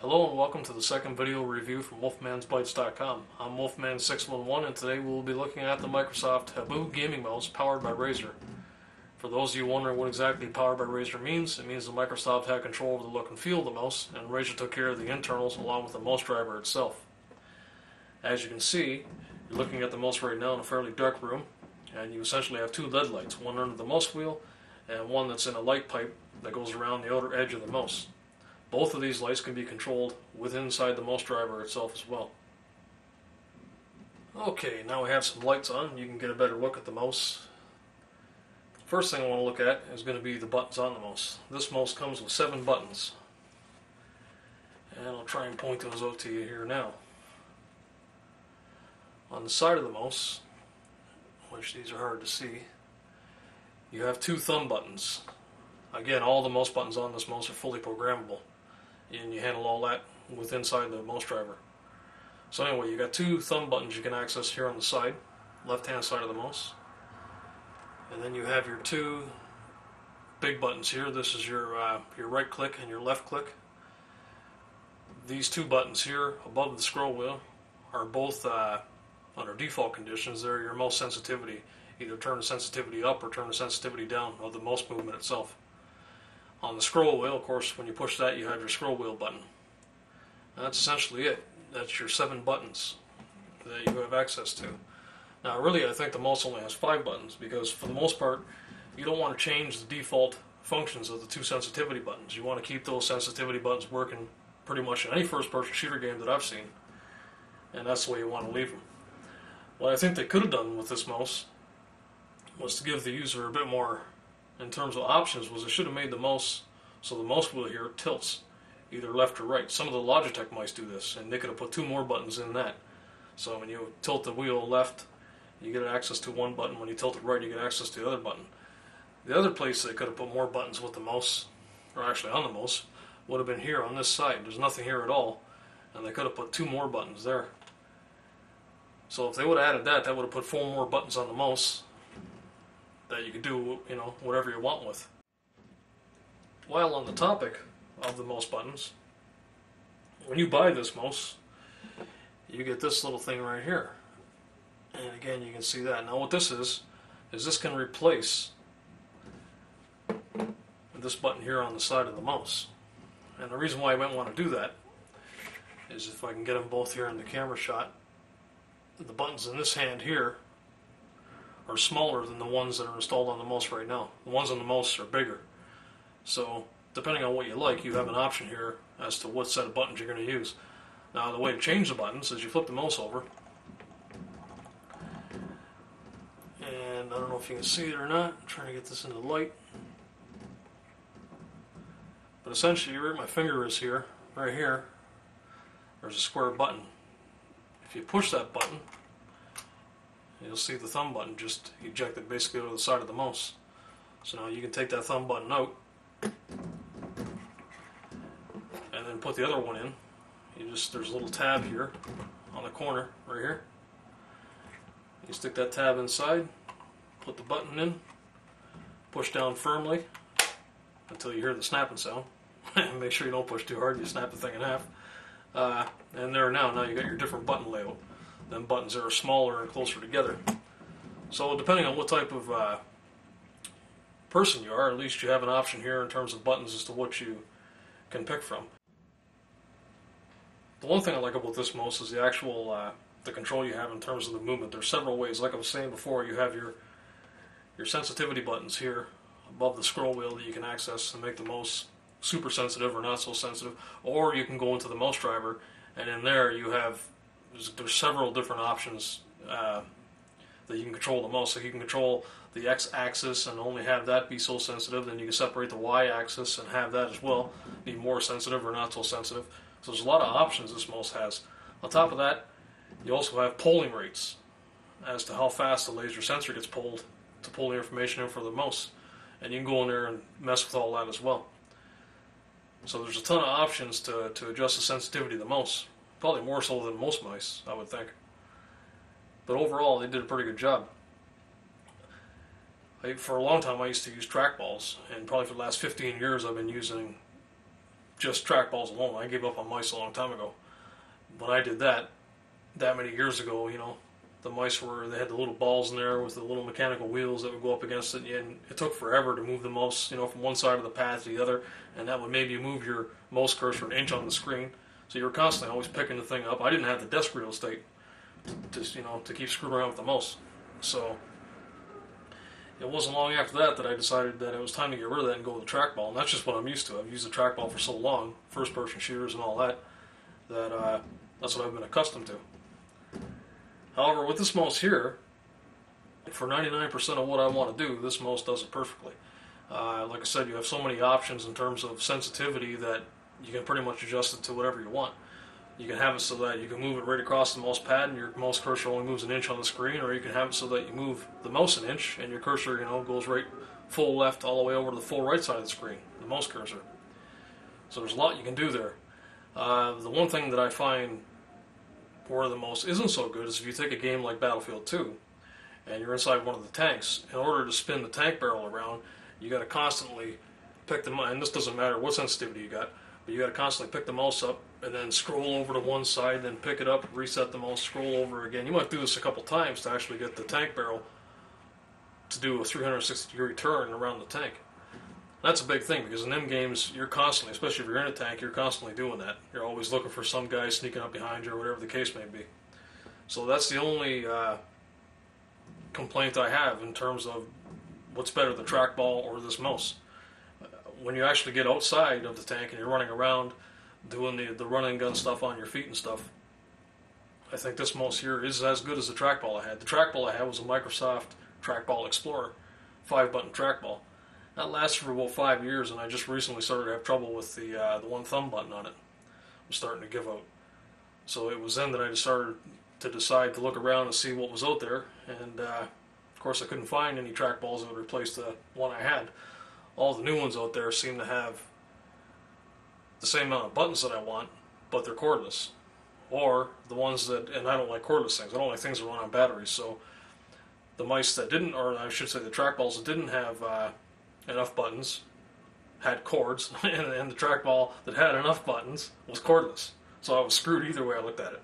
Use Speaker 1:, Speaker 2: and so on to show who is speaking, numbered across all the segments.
Speaker 1: Hello and welcome to the second video review from wolfmansbytes.com. I'm Wolfman611 and today we'll be looking at the Microsoft Habu gaming mouse powered by Razer. For those of you wondering what exactly powered by Razer means, it means that Microsoft had control over the look and feel of the mouse and Razer took care of the internals along with the mouse driver itself. As you can see, you're looking at the mouse right now in a fairly dark room and you essentially have two LED lights, one under the mouse wheel and one that's in a light pipe that goes around the outer edge of the mouse. Both of these lights can be controlled within inside the mouse driver itself as well. Okay, now we have some lights on. You can get a better look at the mouse. First thing I want to look at is going to be the buttons on the mouse. This mouse comes with 7 buttons. And I'll try and point those out to you here now. On the side of the mouse, which these are hard to see, you have 2 thumb buttons. Again, all the mouse buttons on this mouse are fully programmable. And you handle all that with inside the mouse driver. So anyway, you got 2 thumb buttons you can access here on the side, left-hand side of the mouse. And then you have your 2 big buttons here. This is your right click and your left click. These 2 buttons here above the scroll wheel are both under default conditions. They're your mouse sensitivity. Either turn the sensitivity up or turn the sensitivity down of the mouse movement itself. On the scroll wheel, of course, when you push that, you have your scroll wheel button. And that's essentially it. That's your 7 buttons that you have access to. Now, really, I think the mouse only has 5 buttons because, for the most part, you don't want to change the default functions of the 2 sensitivity buttons. You want to keep those sensitivity buttons working pretty much in any first-person shooter game that I've seen. And that's the way you want to leave them. What I think they could have done with this mouse was to give the user a bit more in terms of options. Was they should have made the mouse so the mouse wheel here tilts either left or right. Some of the Logitech mice do this, and they could have put 2 more buttons in that. So when you tilt the wheel left, you get access to one button. When you tilt it right, you get access to the other button. The other place they could have put more buttons with the mouse, or actually on the mouse, would have been here on this side. There's nothing here at all, and they could have put 2 more buttons there. So if they would have added that, that would have put 4 more buttons on the mouse that you could do, whatever you want with. While on the topic of the mouse buttons, when you buy this mouse, you get this little thing right here. And again, you can see that. Now what this is this can replace this button here on the side of the mouse. And the reason why I might want to do that is if I can get them both here in the camera shot, the buttons in this hand here are smaller than the ones that are installed on the mouse right now. The ones on the mouse are bigger. So depending on what you like, you have an option here as to what set of buttons you're going to use. Now the way to change the buttons is you flip the mouse over, and I don't know if you can see it or not. I'm trying to get this into the light. But essentially where my finger is here, right here, there's a square button. If you push that button, you'll see the thumb button just ejected basically to the side of the mouse. So now you can take that thumb button out and then put the other one in. There's a little tab here on the corner right here. You stick that tab inside, put the button in, push down firmly until you hear the snapping sound. Make sure you don't push too hard, you snap the thing in half. And there now you got your different button layout. Then buttons that are smaller and closer together. So depending on what type of person you are, at least you have an option here in terms of buttons as to what you can pick from. The one thing I like about this mouse is the actual the control you have in terms of the movement. There's several ways. Like I was saying before, you have your sensitivity buttons here above the scroll wheel that you can access and make the mouse super sensitive or not so sensitive. Or you can go into the mouse driver, and in there you have there's several different options that you can control the mouse. So you can control the X-axis and only have that be so sensitive. Then you can separate the Y-axis and have that as well be more sensitive or not so sensitive. So there's a lot of options this mouse has. On top of that, you also have polling rates as to how fast the laser sensor gets pulled to pull the information in for the mouse. And you can go in there and mess with all that as well. So there's a ton of options to adjust the sensitivity of the mouse. Probably more so than most mice, I would think. But overall, they did a pretty good job. For a long time I used to use trackballs, and probably for the last 15 years I've been using just trackballs alone. I gave up on mice a long time ago. When I did that many years ago, you know, the mice they had the little balls in there with the little mechanical wheels that would go up against it, and it took forever to move the mouse, you know, from one side of the pad to the other, and that would maybe move your mouse cursor an inch on the screen. So you were constantly always picking the thing up. I didn't have the desk real estate to keep screwing around with the mouse. So it wasn't long after that I decided that it was time to get rid of that and go with the trackball, and that's just what I'm used to. I've used the trackball for so long, first-person shooters and all that, that's what I've been accustomed to. However, with this mouse here, for 99% of what I want to do, this mouse does it perfectly. Like I said, you have so many options in terms of sensitivity that you can pretty much adjust it to whatever you want. You can have it so that you can move it right across the mouse pad and your mouse cursor only moves an inch on the screen, or you can have it so that you move the mouse an inch and your cursor, you know, goes right full left all the way over to the full right side of the screen, the mouse cursor. So there's a lot you can do there. The one thing that I find where the mouse isn't so good is if you take a game like Battlefield 2 and you're inside one of the tanks, in order to spin the tank barrel around, you got to constantly pick the mouse, and this doesn't matter what sensitivity you got, but you got to constantly pick the mouse up and then scroll over to one side, then pick it up, reset the mouse, scroll over again. You might do this a couple times to actually get the tank barrel to do a 360-degree turn around the tank. That's a big thing, because in them games, you're constantly, especially if you're in a tank, you're constantly doing that. You're always looking for some guy sneaking up behind you or whatever the case may be. So that's the only complaint I have in terms of what's better, the trackball or this mouse. When you actually get outside of the tank and you're running around doing the run and gun stuff on your feet and stuff, I think this mouse here is as good as the trackball I had. The trackball I had was a Microsoft Trackball Explorer, 5-button trackball. That lasted for about 5 years, and I just recently started to have trouble with the one thumb button on it. It was starting to give out. So it was then that I started to decide to look around and see what was out there, and of course I couldn't find any trackballs that would replace the one I had. All the new ones out there seem to have the same amount of buttons that I want, but they're cordless. Or the ones that, and I don't like cordless things, I don't like things that run on batteries, so the mice that didn't, or I should say the trackballs that didn't have enough buttons had cords, and the trackball that had enough buttons was cordless. So I was screwed either way I looked at it.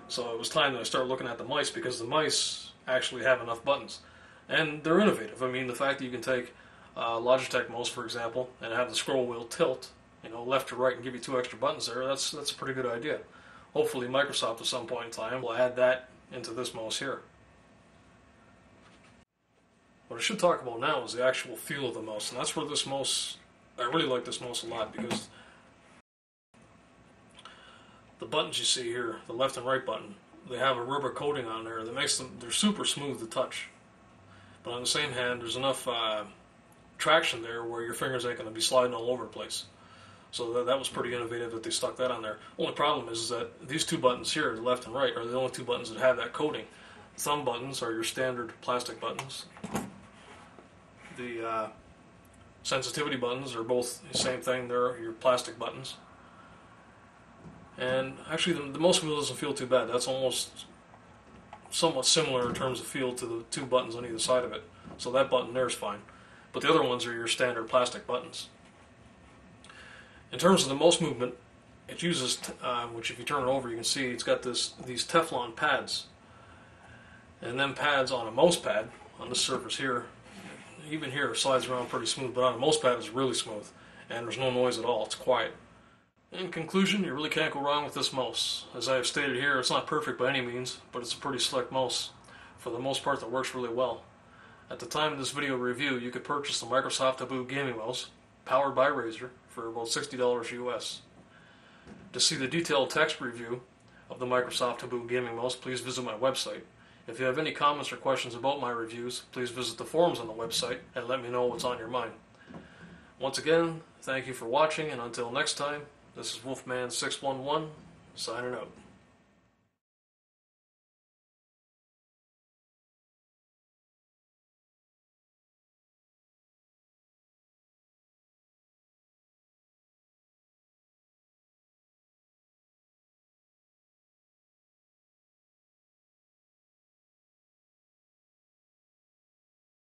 Speaker 1: So it was time that I started looking at the mice, because the mice actually have enough buttons. And they're innovative. I mean, the fact that you can take Logitech mouse, for example, and have the scroll wheel tilt, you know, left to right and give you 2 extra buttons there, that's a pretty good idea. Hopefully Microsoft at some point in time will add that into this mouse here. What I should talk about now is the actual feel of the mouse, and that's where this mouse, I really like this mouse a lot, because the buttons you see here, the left and right button, they have a rubber coating on there that makes them, they're super smooth to touch. But on the same hand, there's enough traction there where your fingers ain't going to be sliding all over the place. So that was pretty innovative that they stuck that on there. Only problem is that these 2 buttons here, the left and right, are the only 2 buttons that have that coating. Thumb buttons are your standard plastic buttons. The sensitivity buttons are both the same thing, they're your plastic buttons. And actually the mouse wheel doesn't feel too bad. That's almost somewhat similar in terms of feel to the 2 buttons on either side of it. So that button there is fine. But the other ones are your standard plastic buttons. In terms of the mouse movement, it uses, which if you turn it over you can see it's got these Teflon pads. And them pads on a mouse pad, on this surface here, even here it slides around pretty smooth, but on a mouse pad it's really smooth. And there's no noise at all, it's quiet. In conclusion, you really can't go wrong with this mouse. As I have stated here, it's not perfect by any means, but it's a pretty slick mouse. For the most part, that works really well. At the time of this video review, you could purchase the Microsoft Habu gaming mouse, powered by Razer, for about $60 US. To see the detailed text review of the Microsoft Habu gaming mouse, please visit my website. If you have any comments or questions about my reviews, please visit the forums on the website and let me know what's on your mind. Once again, thank you for watching, and until next time, this is Wolfman611, signing out.